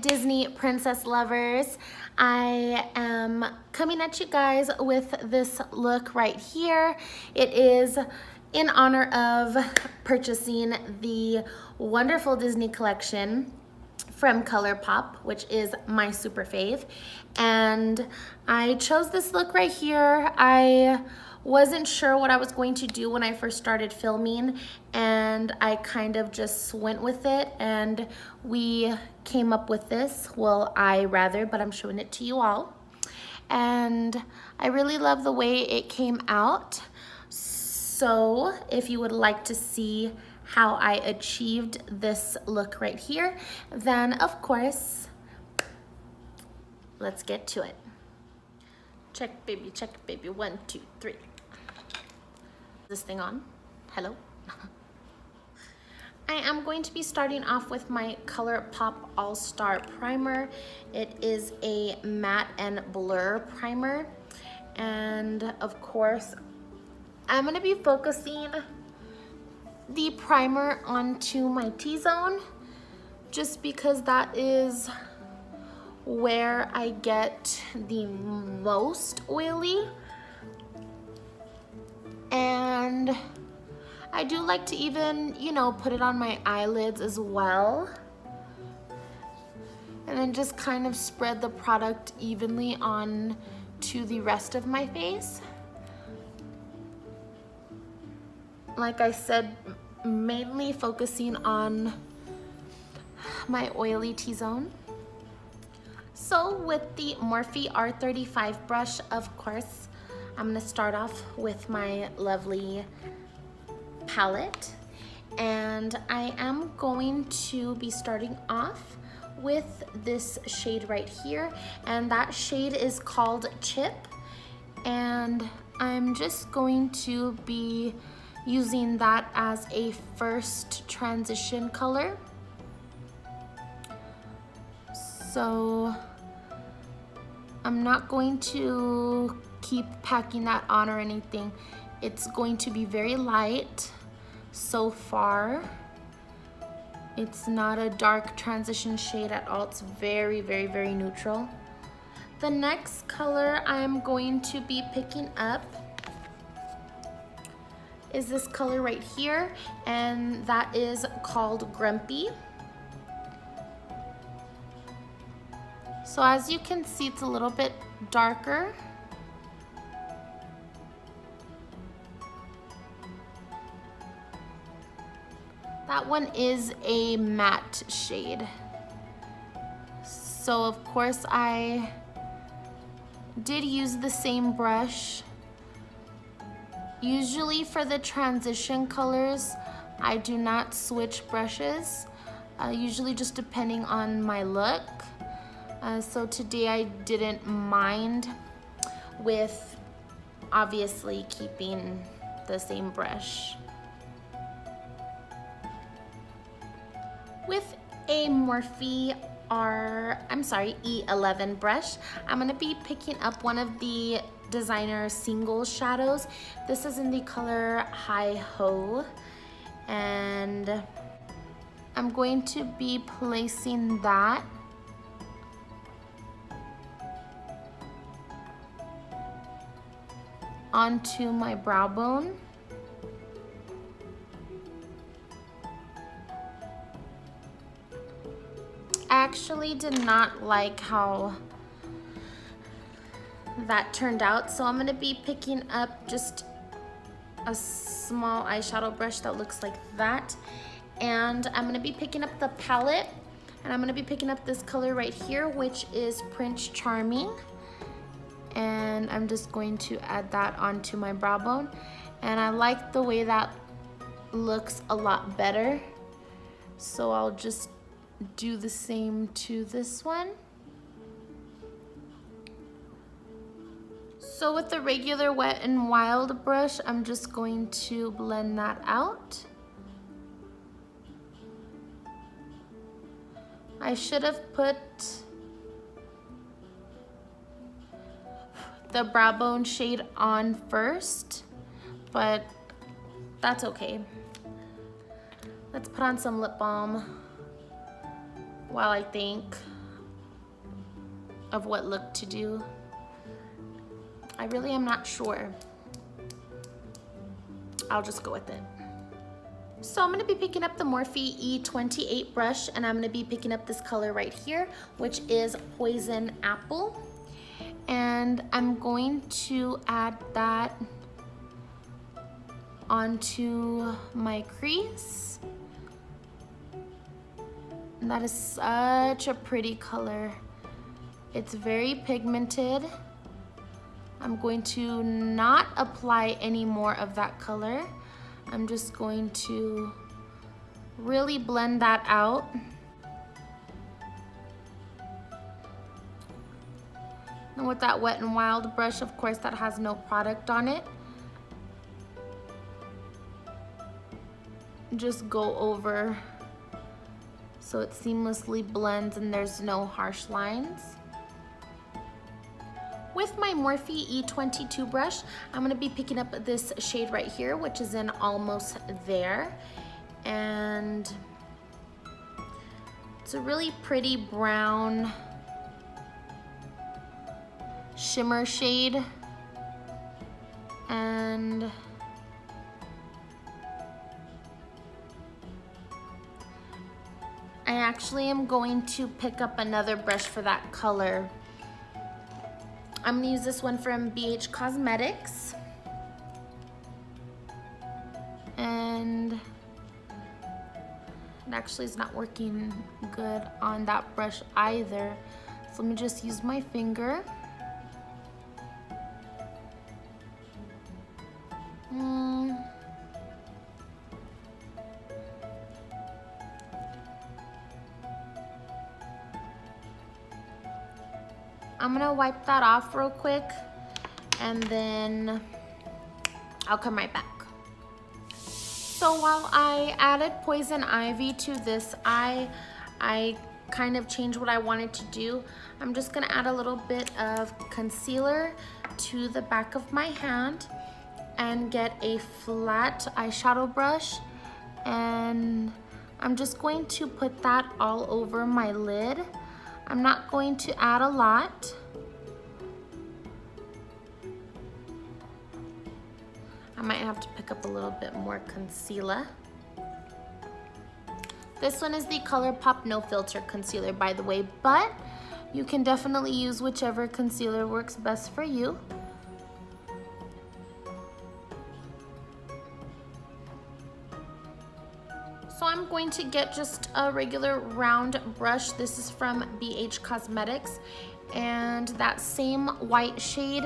Disney princess lovers. I am coming at you guys with this look right here. It is in honor of purchasing the wonderful Disney collection from Colourpop, which is my super fave. And I chose this look right here. I wasn't sure what I was going to do when I first started filming, and I kind of just went with it, and we came up with this. Well, but I'm showing it to you all. And I really love the way it came out. So if you would like to see how I achieved this look right here, then of course, let's get to it. Check baby, 1, 2, 3. This thing on? Hello? I am going to be starting off with my Colourpop All-Star Primer. It is a matte and blur primer. And of course, I'm gonna be focusing the primer onto my T-zone, just because that is where I get the most oily. And I do like to even, put it on my eyelids as well. And then just kind of spread the product evenly on to the rest of my face. Like I said, mainly focusing on my oily T-zone. So with the Morphe R35 brush, of course, I'm gonna start off with my lovely palette. And I am going to be starting off with this shade right here. And that shade is called Chip. And I'm just going to be using that as a first transition color. So I'm not going to keep packing that on or anything. It's going to be very light so far. It's not a dark transition shade at all. It's very, very, very neutral. The next color I'm going to be picking up is this color right here, and that is called Grumpy. So as you can see, it's a little bit darker. That one is a matte shade. So of course I did use the same brush. Usually for the transition colors, I do not switch brushes, usually just depending on my look. So today I didn't mind with obviously keeping the same brush. With a Morphe E11 brush, I'm gonna be picking up one of the designer single shadows. This is in the color Hi Ho, and I'm going to be placing that onto my brow bone. I actually did not like how that turned out, so I'm gonna be picking up just a small eyeshadow brush that looks like that, and I'm gonna be picking up the palette, and I'm gonna be picking up this color right here, which is Prince Charming, and I'm just going to add that onto my brow bone. And I like the way that looks a lot better, so I'll just do the same to this one. So with the regular Wet n Wild brush, I'm just going to blend that out. I should have put the brow bone shade on first, but that's okay. Let's put on some lip balm while I think of what look to do. I really am not sure. I'll just go with it. So I'm gonna be picking up the Morphe E28 brush, and I'm gonna be picking up this color right here, which is Poison Apple. And I'm going to add that onto my crease. And that is such a pretty color. It's very pigmented. I'm going to not apply any more of that color. I'm just going to really blend that out. And with that Wet n Wild brush, of course, that has no product on it, just go over so it seamlessly blends and there's no harsh lines. With my Morphe E22 brush, I'm gonna be picking up this shade right here, which is in Almost There. And it's a really pretty brown shimmer shade. And I actually am going to pick up another brush for that color. I'm gonna use this one from BH Cosmetics. And it actually is not working good on that brush either. So let me just use my finger. I'm gonna wipe that off real quick and then I'll come right back. So while I added Poison Ivy to this eye, I kind of changed what I wanted to do. I'm just gonna add a little bit of concealer to the back of my hand and get a flat eyeshadow brush, and I'm just going to put that all over my lid. I'm not going to add a lot. I might have to pick up a little bit more concealer. This one is the Colourpop No Filter Concealer, by the way, but you can definitely use whichever concealer works best for you. So I'm going to get just a regular round brush. This is from BH Cosmetics, and that same white shade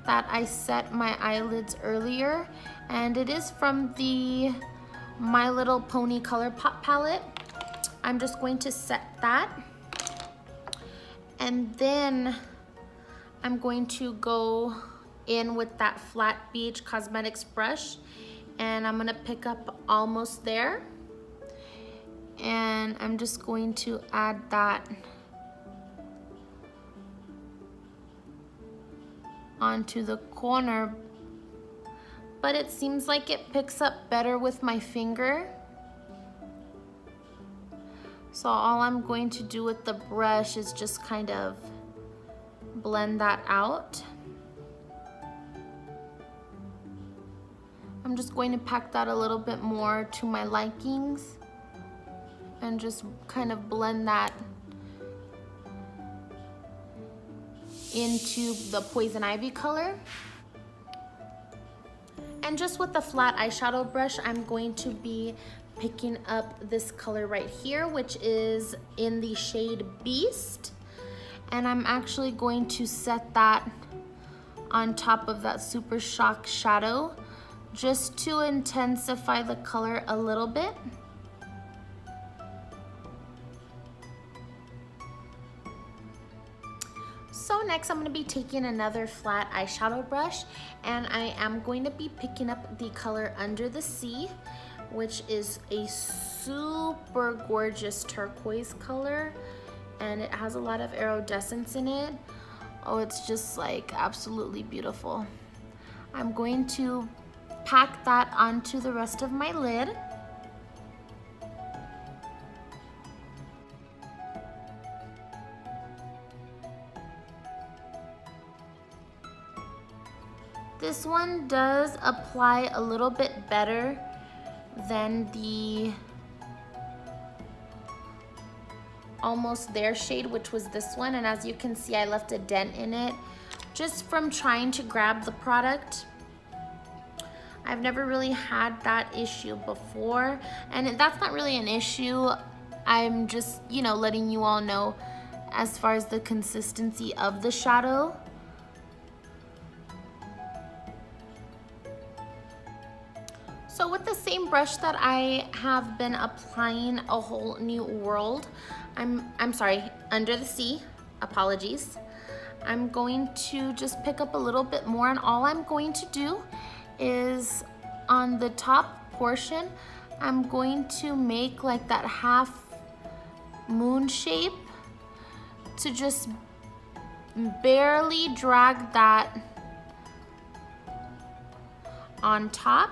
that I set my eyelids earlier, and it is from the My Little Pony Colourpop palette. I'm just going to set that, and then I'm going to go in with that flat BH Cosmetics brush, and I'm gonna pick up Almost There. And I'm just going to add that onto the corner, but it seems like it picks up better with my finger. So all I'm going to do with the brush is just kind of blend that out. I'm just going to pack that a little bit more to my likings and just kind of blend that into the Poison Ivy color. And just with the flat eyeshadow brush, I'm going to be picking up this color right here, which is in the shade Beast. And I'm actually going to set that on top of that Super Shock shadow just to intensify the color a little bit. So next I'm going to be taking another flat eyeshadow brush, and I am going to be picking up the color Under the Sea, which is a super gorgeous turquoise color, and it has a lot of iridescence in it. Oh, it's just like absolutely beautiful. I'm going to pack that onto the rest of my lid. This one does apply a little bit better than the Almost There shade, which was this one. And as you can see, I left a dent in it just from trying to grab the product. I've never really had that issue before, and that's not really an issue. I'm just, you know, letting you all know as far as the consistency of the shadow. So with the same brush that I have been applying A Whole New World, I'm sorry, Under the Sea, apologies. I'm going to just pick up a little bit more, and all I'm going to do is on the top portion, I'm going to make like that half moon shape to just barely drag that on top.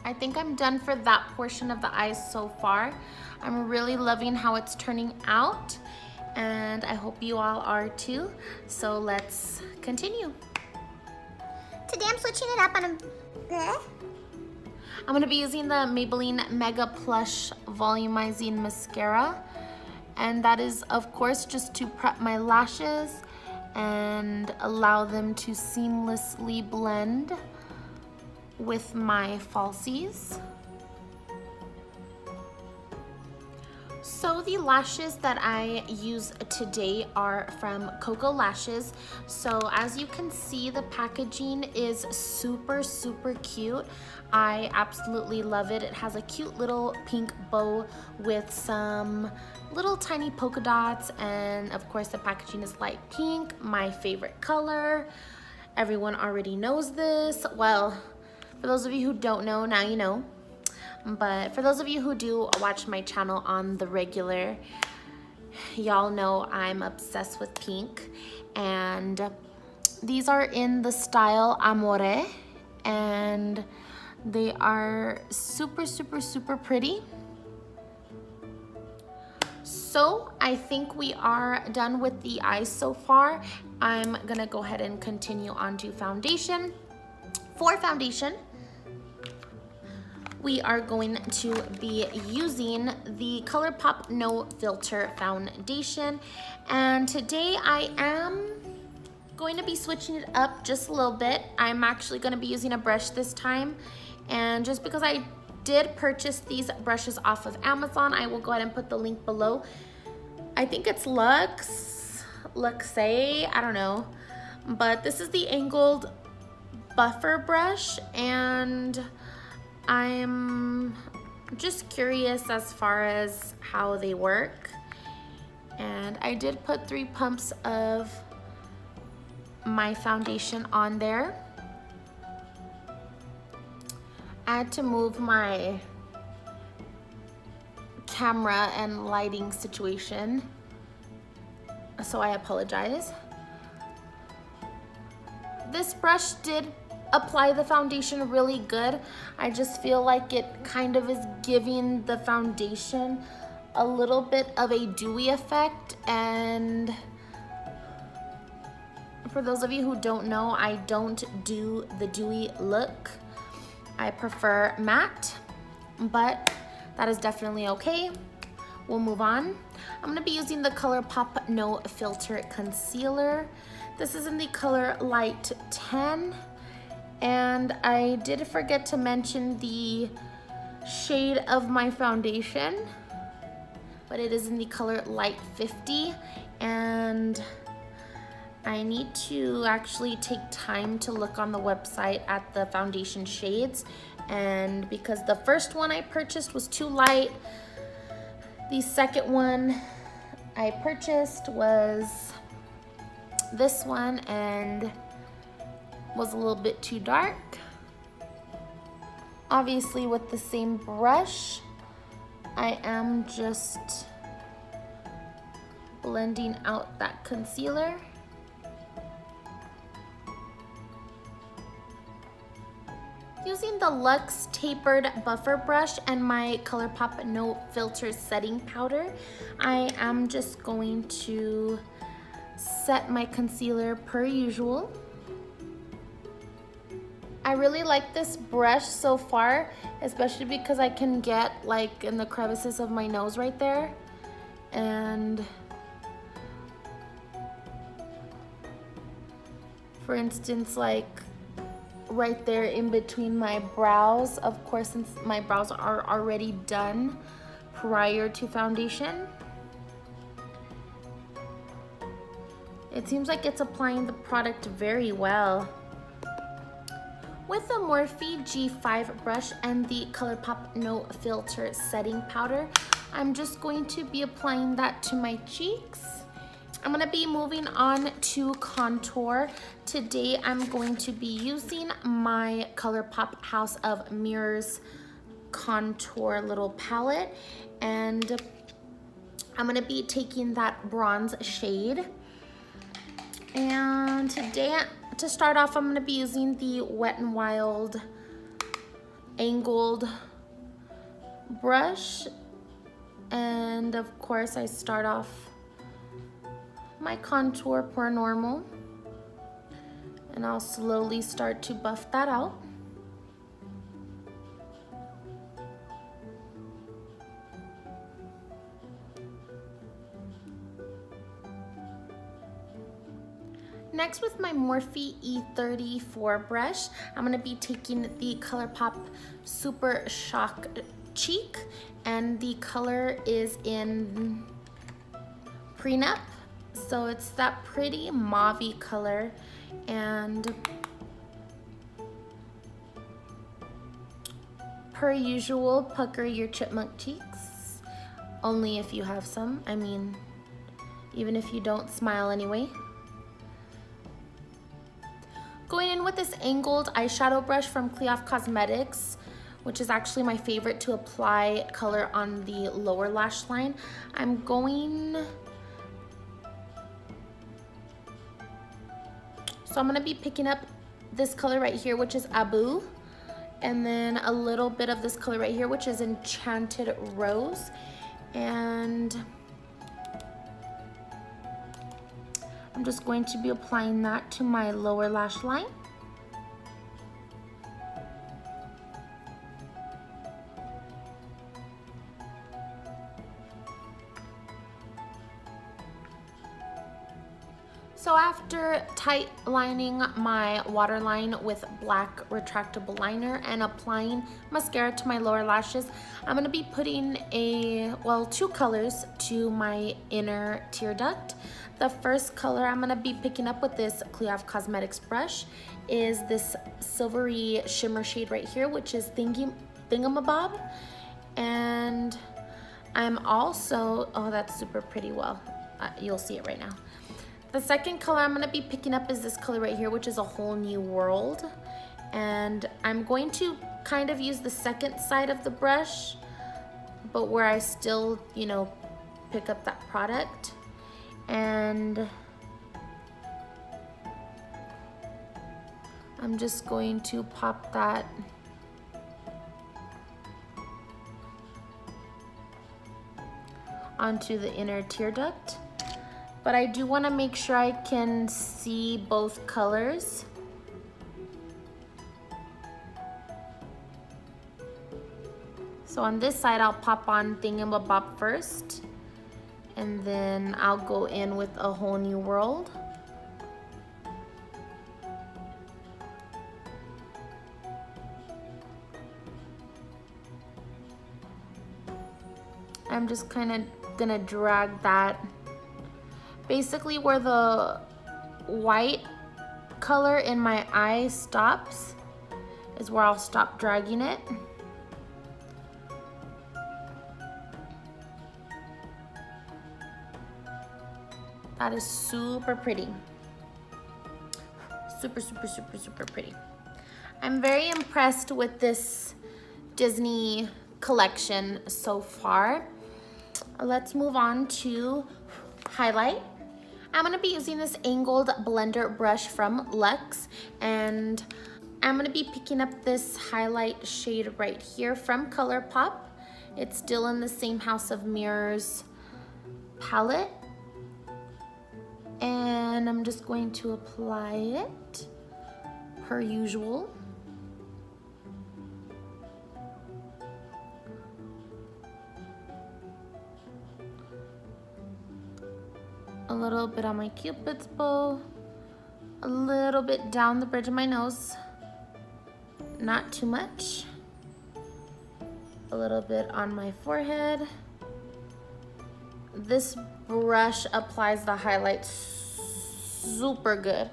I think I'm done for that portion of the eyes so far. I'm really loving how it's turning out, and I hope you all are too. So let's continue. Today I'm switching it up on I'm gonna be using the Maybelline Mega Plush Volumizing Mascara, and that is of course just to prep my lashes and allow them to seamlessly blend with my falsies. So the lashes that I use today are from Coco Lashes. So as you can see, the packaging is super, super cute. I absolutely love it. It has a cute little pink bow with some little tiny polka dots, and of course the packaging is light pink, my favorite color. Everyone already knows this. Well, for those of you who don't know, now you know. But for those of you who do watch my channel on the regular, y'all know I'm obsessed with pink. And these are in the style Amore, and they are super, super, super pretty. So I think we are done with the eyes so far. I'm gonna go ahead and continue on to foundation. For foundation, we are going to be using the Colourpop No Filter Foundation. And today I am going to be switching it up just a little bit. I'm actually going to be using a brush this time. And just because I did purchase these brushes off of Amazon, I will go ahead and put the link below. I think it's Luxe, I don't know. But this is the angled buffer brush, and I'm just curious as far as how they work. And I did put 3 pumps of my foundation on there. I had to move my camera and lighting situation, so I apologize. This brush did apply the foundation really good. I just feel like it kind of is giving the foundation a little bit of a dewy effect. And for those of you who don't know, I don't do the dewy look. I prefer matte, but that is definitely okay. We'll move on. I'm gonna be using the Colourpop No Filter Concealer. This is in the color Light 10. And I did forget to mention the shade of my foundation, but it is in the color Light 50. And I need to actually take time to look on the website at the foundation shades. And because the first one I purchased was too light, the second one I purchased was this one and was a little bit too dark. Obviously with the same brush, I am just blending out that concealer. Using the Luxe Tapered Buffer Brush and my Colourpop No Filter Setting Powder, I am just going to set my concealer per usual. I really like this brush so far, especially because I can get like in the crevices of my nose right there. And for instance, like right there in between my brows, of course, since my brows are already done prior to foundation. It seems like it's applying the product very well. With the Morphe G5 brush and the Colourpop No Filter setting powder, I'm just going to be applying that to my cheeks. I'm gonna be moving on to contour. Today I'm going to be using my Colourpop House of Mirrors contour little palette, and I'm gonna be taking that bronze shade. And today, to start off, I'm gonna be using the Wet n Wild angled brush. And of course, I start off my contour per normal. And I'll slowly start to buff that out. Next, with my Morphe E34 brush, I'm gonna be taking the Colourpop Super Shock Cheek, and the color is in Prenup. So it's that pretty mauve-y color, and per usual, pucker your chipmunk cheeks, only if you have some. I mean, even if you don't, smile anyway. Going in with this angled eyeshadow brush from Cleof Cosmetics, which is actually my favorite to apply color on the lower lash line. I'm gonna be picking up this color right here, which is Abu, and then a little bit of this color right here, which is Enchanted Rose. And I'm just going to be applying that to my lower lash line. So after tight lining my waterline with black retractable liner and applying mascara to my lower lashes, I'm gonna be putting two colors to my inner tear duct. The first color I'm gonna be picking up with this Cleof Cosmetics brush is this silvery shimmer shade right here, which is Thingamabob. And I'm also, oh, that's super pretty. Well, you'll see it right now. The second color I'm gonna be picking up is this color right here, which is A Whole New World. And I'm going to kind of use the second side of the brush, but where I still, you know, pick up that product. And I'm just going to pop that onto the inner tear duct. But I do want to make sure I can see both colors. So on this side, I'll pop on Thingamabob first, and then I'll go in with A Whole New World. I'm just kind of gonna drag that basically where the white color in my eye stops is where I'll stop dragging it. That is super pretty. Super, super, super, super pretty. I'm very impressed with this Disney collection so far. Let's move on to highlight. I'm gonna be using this angled blender brush from Luxe, and I'm gonna be picking up this highlight shade right here from Colourpop. It's still in the same House of Mirrors palette. And And I'm just going to apply it per usual. A little bit on my Cupid's bow, a little bit down the bridge of my nose, not too much, a little bit on my forehead. This brush applies the highlight super good.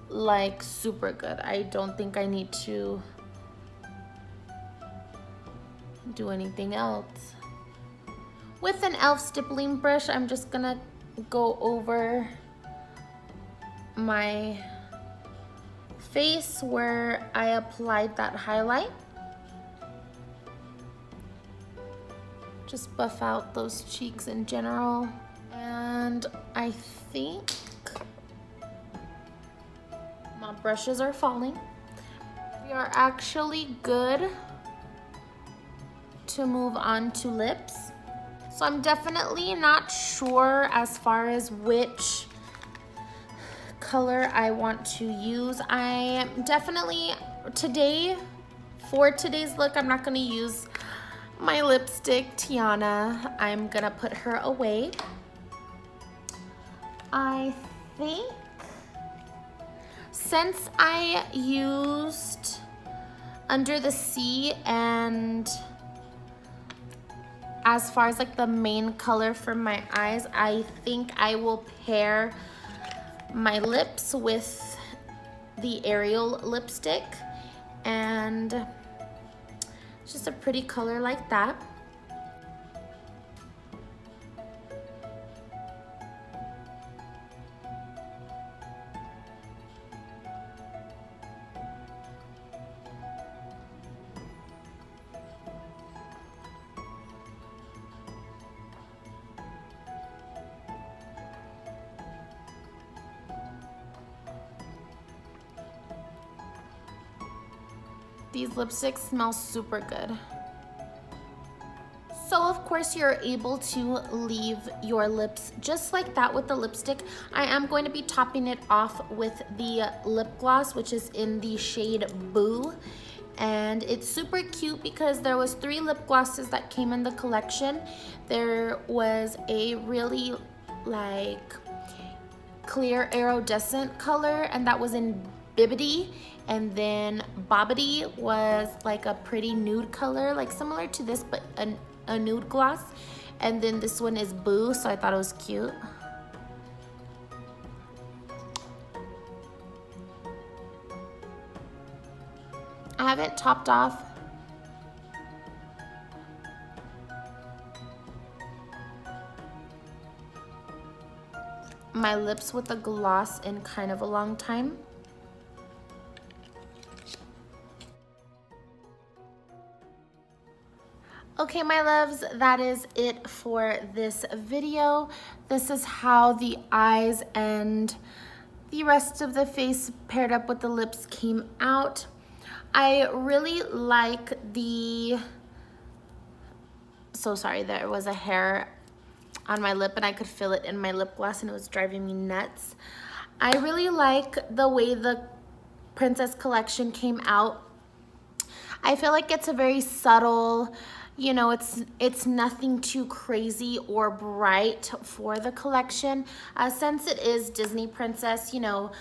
Like super good. I don't think I need to do anything else. With an e.l.f. stippling brush, I'm just gonna go over my face where I applied that highlight. Just buff out those cheeks in general. And I think my brushes are falling. We are actually good to move on to lips. So I'm definitely not sure as far as which color I want to use. I definitely, for today's look, I'm not gonna use my lipstick, Tiana. I'm gonna put her away. I think since I used Under the Sea and as far as like the main color for my eyes, I think I will pair my lips with the Ariel lipstick, and it's just a pretty color like that. These lipsticks smell super good. So of course you're able to leave your lips just like that with the lipstick. I am going to be topping it off with the lip gloss, which is in the shade Boo. And it's super cute because there was 3 lip glosses that came in the collection. There was a really like clear iridescent color, and that was in Bibbidi. And then Bobbidi was like a pretty nude color, like similar to this, but a nude gloss. And then this one is Boo, so I thought it was cute. I haven't topped off. My lips with a gloss in kind of a long time. Okay, my loves, that is it for this video. This is how the eyes and the rest of the face paired up with the lips came out. I really like so sorry, there was a hair on my lip and I could feel it in my lip gloss and it was driving me nuts. I really like the way the Princess collection came out. I feel like it's a very subtle, you know, it's nothing too crazy or bright for the collection. Since it is Disney Princess, you know,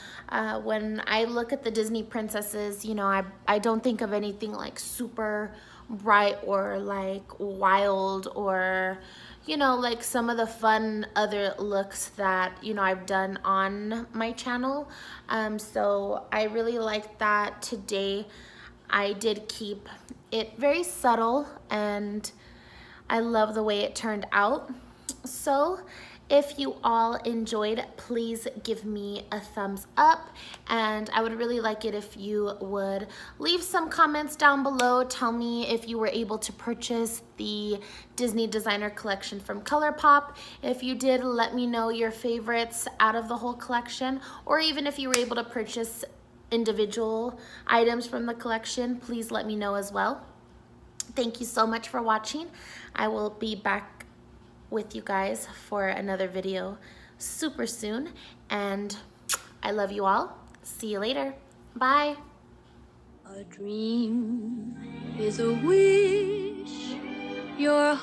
when I look at the Disney princesses, you know, I don't think of anything like super bright or like wild or, you know, like some of the fun other looks that, you know, I've done on my channel. So I really like that today. I did keep it very subtle and I love the way it turned out. So if you all enjoyed, please give me a thumbs up, and I would really like it if you would leave some comments down below. Tell me if you were able to purchase the Disney Designer Collection from Colourpop. If you did, let me know your favorites out of the whole collection, or even if you were able to purchase individual items from the collection, please let me know as well. Thank you so much for watching. I will be back with you guys for another video super soon. And I love you all. See you later. Bye. A dream is a wish your